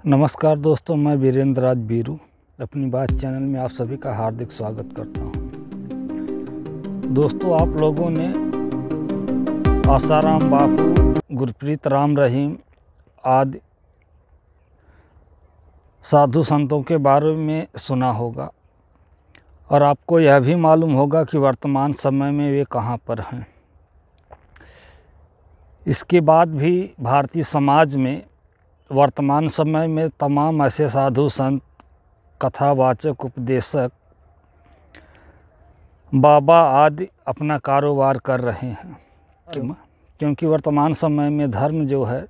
नमस्कार दोस्तों, मैं वीरेंद्र राज बीरू अपनी बात चैनल में आप सभी का हार्दिक स्वागत करता हूं। दोस्तों, आप लोगों ने आसाराम बापू, गुरप्रीत राम रहीम आदि साधु संतों के बारे में सुना होगा और आपको यह भी मालूम होगा कि वर्तमान समय में वे कहां पर हैं। इसके बाद भी भारतीय समाज में वर्तमान समय में तमाम ऐसे साधु संत, कथावाचक, उपदेशक, बाबा आदि अपना कारोबार कर रहे हैं, क्योंकि वर्तमान समय में धर्म जो है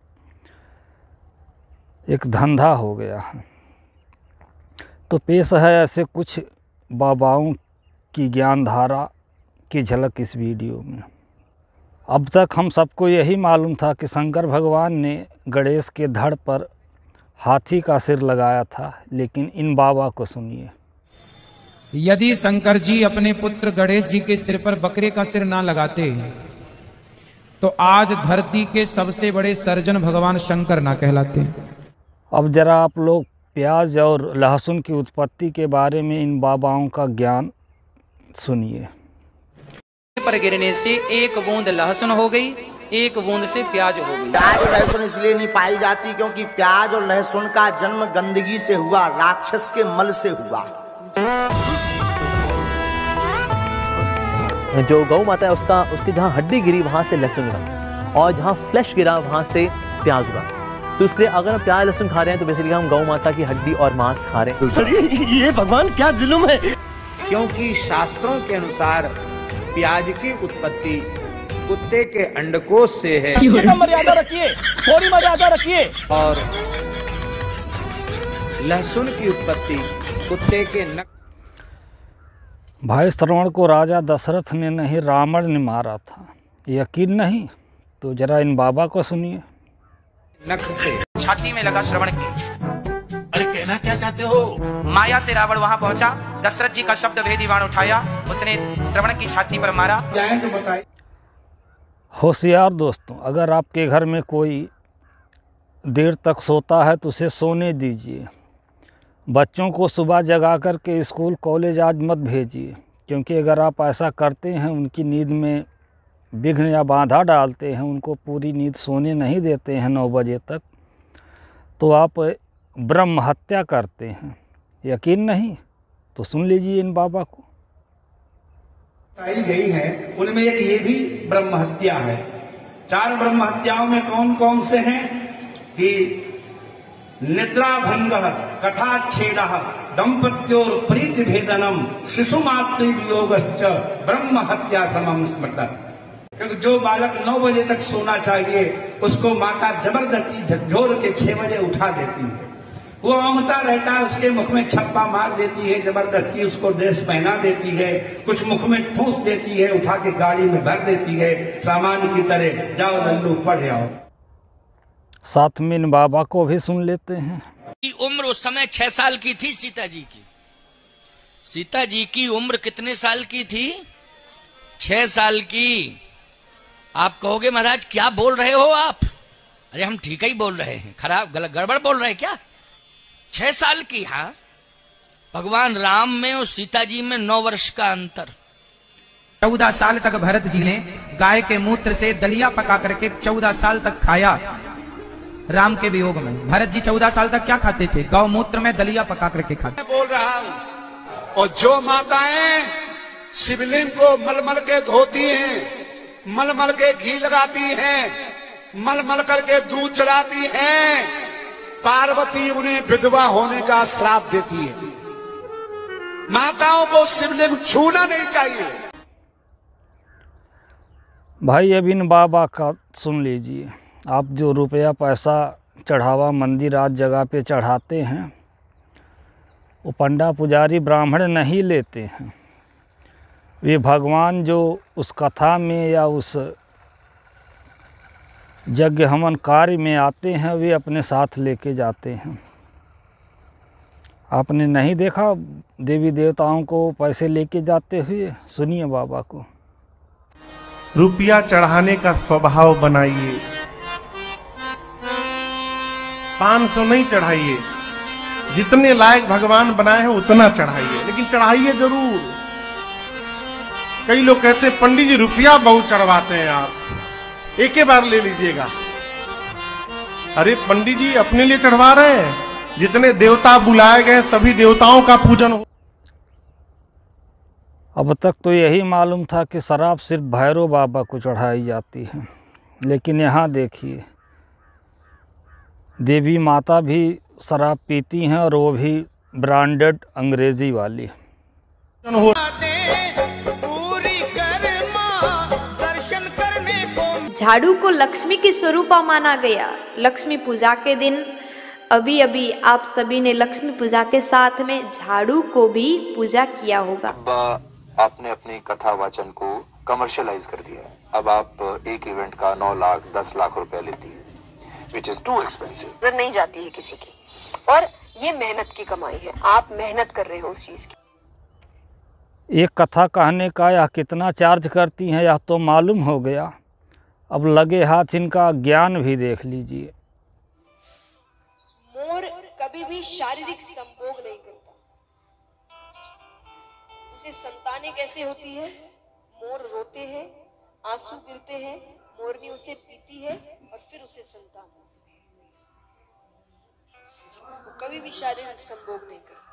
एक धंधा हो गया है। तो पेश है ऐसे कुछ बाबाओं की ज्ञान धारा की झलक इस वीडियो में। अब तक हम सबको यही मालूम था कि शंकर भगवान ने गणेश के धड़ पर हाथी का सिर लगाया था, लेकिन इन बाबा को सुनिए। यदि शंकर जी अपने पुत्र गणेश जी के सिर पर बकरे का सिर ना लगाते तो आज धरती के सबसे बड़े सर्जन भगवान शंकर ना कहलाते। अब जरा आप लोग प्याज और लहसुन की उत्पत्ति के बारे में इन बाबाओं का ज्ञान सुनिए। पर गिरने से एक बूंद लहसुन हो गई, एक बूंद से प्याज हो गई। प्याज और लहसुन इसलिए नहीं पाई जाती क्योंकि प्याज और लहसुन का जन्म गंदगी से हुआ, राक्षस के मल से हुआ। जो गौ माता है उसकी जहाँ हड्डी गिरी वहाँ से लहसुन उगा और जहाँ फ्लैश गिरा वहाँ से प्याज उगा। तो इसलिए अगर हम प्याज लहसुन खा रहे हैं तो बेसिकली हम गौ माता की हड्डी और मांस खा रहे हैं। ये भगवान क्या जुल्म है। क्योंकि शास्त्रों के अनुसार प्याज की उत्पत्ति कुत्ते के अंडकोश से है। मर्यादा रखिए, थोड़ी मर्यादा रखिए। और लहसुन की उत्पत्ति कुत्ते के नख। भाई श्रवण को राजा दशरथ ने नहीं, रावण ने मारा था। यकीन नहीं तो जरा इन बाबा को सुनिए। नख से छाती में लगा श्रवण की। अरे कहना क्या चाहते हो? माया से रावण वहां पहुंचा, दशरथ जी का शब्द भेदी बाण उठाया, उसने श्रवण की छाती पर मारा। जाएं तो बताइए। होशियार दोस्तों, अगर आपके घर में कोई देर तक सोता है तो उसे सोने दीजिए। बच्चों को सुबह जगा कर के स्कूल कॉलेज आज मत भेजिए, क्योंकि अगर आप ऐसा करते हैं, उनकी नींद में विघ्न या बाधा डालते हैं, उनको पूरी नींद सोने नहीं देते हैं 9 बजे तक, तो आप ब्रह्म हत्या करते हैं। यकीन नहीं तो सुन लीजिए इन बाबा को। बताई गई है उनमें एक ये भी ब्रह्म हत्या है। 4 ब्रह्म हत्याओं में कौन कौन से हैं कि निद्रा भंग, कथाच्छेद, दंपत्योर प्रीति भेदनम, शिशु मातृ वियोगश्च ब्रह्म हत्या समम स्मृत। क्योंकि जो बालक 9 बजे तक सोना चाहिए उसको माता जबरदस्ती झकझोर के 6 बजे उठा देती है। वो औंगता रहता है, उसके मुख में छप्पा मार देती है, जबरदस्ती उसको ड्रेस पहना देती है, कुछ मुख में ठूस देती है, उठा के गाड़ी में भर देती है, सामान की तरह। जाओ लल्लू पढ़ आओ। साथ में इन बाबा को भी सुन लेते हैं। उम्र उस समय 6 साल की थी सीता जी की। सीता जी की उम्र कितने साल की थी? 6 साल की। आप कहोगे महाराज क्या बोल रहे हो आप? अरे हम ठीक ही बोल रहे हैं, खराब गलत गड़बड़ बोल रहे हैं क्या? 6 साल की। हाँ, भगवान राम में और सीता जी में 9 वर्ष का अंतर। 14 साल तक भरत जी ने गाय के मूत्र से दलिया पका करके 14 साल तक खाया राम के वियोग में। भरत जी 14 साल तक क्या खाते थे? गौ मूत्र में दलिया पका करके खाते। बोल रहा हूं। और जो माताएं शिवलिंग को मलमल के धोती हैं, मलमल के घी लगाती हैं, मलमल करके दूध चढ़ाती हैं, पार्वती उन्हें विधवा होने का श्राप देती है। माताओं को शिवलिंग छूना नहीं चाहिए। भाई अब इन बाबा का सुन लीजिए। आप जो रुपया पैसा चढ़ावा मंदिर आज जगह पे चढ़ाते हैं, वो पंडा पुजारी ब्राह्मण नहीं लेते हैं। वे भगवान जो उस कथा में या उस यज्ञ हवन कार्य में आते हैं, वे अपने साथ लेके जाते हैं। आपने नहीं देखा देवी देवताओं को पैसे लेके जाते हुए? सुनिए बाबा को। रुपया चढ़ाने का स्वभाव बनाइए, 500 नहीं चढ़ाइए, जितने लायक भगवान बनाए हैं उतना चढ़ाइए, लेकिन चढ़ाइए जरूर। कई लोग कहते हैं पंडित जी रुपया बहुत चढ़वाते हैं, आप एक ही बार ले लीजिएगा। अरे पंडित जी अपने लिए चढ़वा रहे हैं, जितने देवता बुलाए गए सभी देवताओं का पूजन हो। अब तक तो यही मालूम था कि शराब सिर्फ भैरव बाबा को चढ़ाई जाती है, लेकिन यहाँ देखिए देवी माता भी शराब पीती हैं, और वो भी ब्रांडेड अंग्रेजी वाली। झाड़ू को लक्ष्मी की स्वरूपा माना गया। लक्ष्मी पूजा के दिन अभी अभी आप सभी ने लक्ष्मी पूजा के साथ में झाड़ू को भी पूजा किया होगा। आपने अपनी कथा वाचन को कमर्शियलाइज कर दिया है। अब आप एक इवेंट का 9 लाख 10 लाख रुपया लेती है, विच इज टू एक्सपेंसिव। नजर नहीं जाती है किसी की, और ये मेहनत की कमाई है, आप मेहनत कर रहे हो उस चीज की। एक कथा कहने का या कितना चार्ज करती हैं यह तो मालूम हो गया, अब लगे हाथ इनका ज्ञान भी देख लीजिए। मोर कभी भी शारीरिक संभोग नहीं करता। उसे संतानें कैसे होती है? मोर रोते हैं, आंसू गिरते हैं, मोरनी उसे पीती है और फिर उसे संतान होती है। वो कभी भी शारीरिक संभोग नहीं करता।